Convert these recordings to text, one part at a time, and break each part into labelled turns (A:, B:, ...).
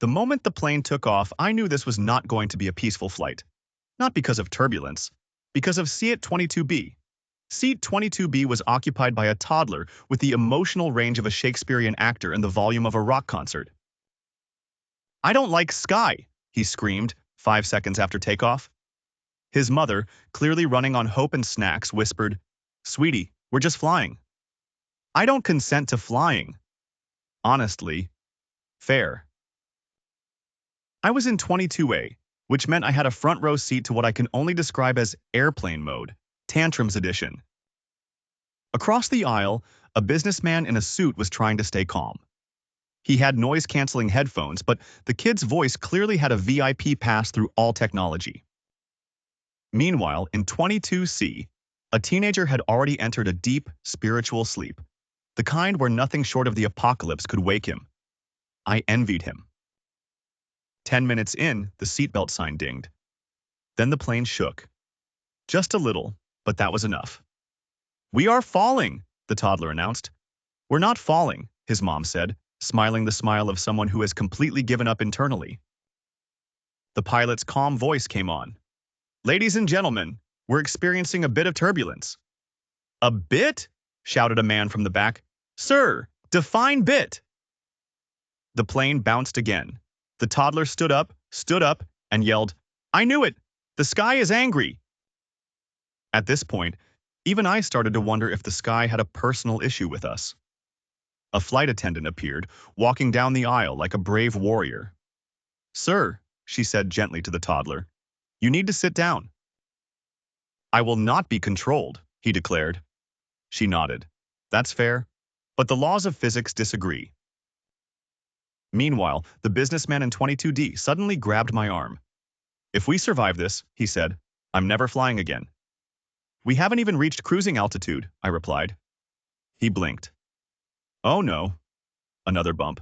A: The moment the plane took off, I knew this was not going to be a peaceful flight. Not because of turbulence, because of Seat 22B. Seat 22B was occupied by a toddler with the emotional range of a Shakespearean actor and the volume of a rock concert. "I don't like sky," he screamed 5 seconds after takeoff. His mother, clearly running on hope and snacks, whispered, "Sweetie, we're just flying." "I don't consent to flying." Honestly, fair. I was in 22A, which meant I had a front row seat to what I can only describe as airplane mode, Tantrums edition. Across the aisle, a businessman in a suit was trying to stay calm. He had noise-canceling headphones, but the kid's voice clearly had a VIP pass through all technology. Meanwhile, in 22C, a teenager had already entered a deep, spiritual sleep, the kind where nothing short of the apocalypse could wake him. I envied him. 10 minutes in, the seatbelt sign dinged. Then the plane shook. Just a little, but that was enough. "We are falling," the toddler announced. "We're not falling," his mom said, smiling the smile of someone who has completely given up internally. The pilot's calm voice came on. "Ladies and gentlemen, we're experiencing a bit of turbulence." "A bit?" shouted a man from the back. "Sir, define bit." The plane bounced again. The toddler stood up, and yelled, "I knew it! The sky is angry!" At this point, even I started to wonder if the sky had a personal issue with us. A flight attendant appeared, walking down the aisle like a brave warrior. "Sir," she said gently to the toddler, "you need to sit down." "I will not be controlled," he declared. She nodded. "That's fair, but the laws of physics disagree." Meanwhile, the businessman in 22D suddenly grabbed my arm. "If we survive this," he said, "I'm never flying again." "We haven't even reached cruising altitude," I replied. He blinked. "Oh no." Another bump.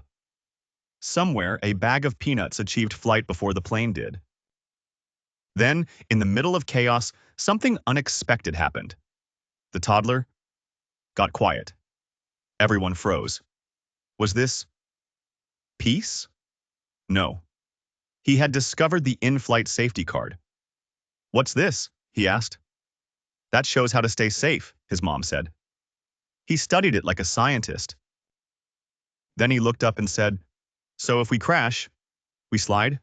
A: Somewhere, a bag of peanuts achieved flight before the plane did. Then, in the middle of chaos, something unexpected happened. The toddler got quiet. Everyone froze. Was this peace? No. He had discovered the in-flight safety card. "What's this?" he asked. "That shows how to stay safe," his mom said. He studied it like a scientist. Then he looked up and said, "So if we crash, we slide?"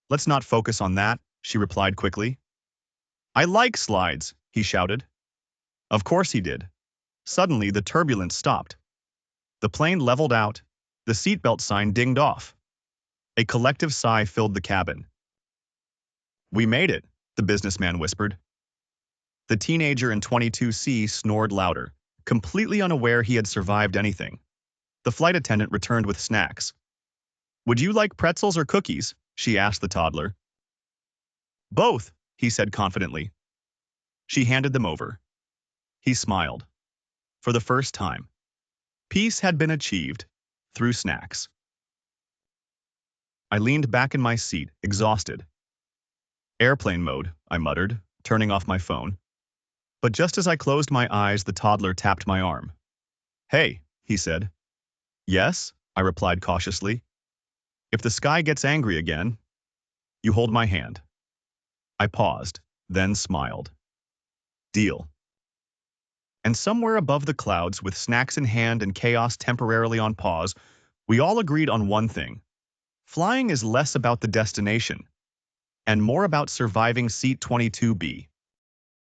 A: "Let's not focus on that," she replied quickly. "I like slides," he shouted. Of course he did. Suddenly, the turbulence stopped. The plane leveled out. The seatbelt sign dinged off. A collective sigh filled the cabin. "We made it," the businessman whispered. The teenager in 22C snored louder, completely unaware he had survived anything. The flight attendant returned with snacks. "Would you like pretzels or cookies?" she asked the toddler. "Both," he said confidently. She handed them over. He smiled. For the first time, peace had been achieved through snacks. I leaned back in my seat, exhausted. "Airplane mode," I muttered, turning off my phone. But just as I closed my eyes, the toddler tapped my arm. "Hey," he said. "Yes," I replied cautiously. "If the sky gets angry again, you hold my hand." I paused, then smiled. Deal. And somewhere above the clouds, with snacks in hand and chaos temporarily on pause, we all agreed on one thing. Flying is less about the destination and more about surviving Seat 22B.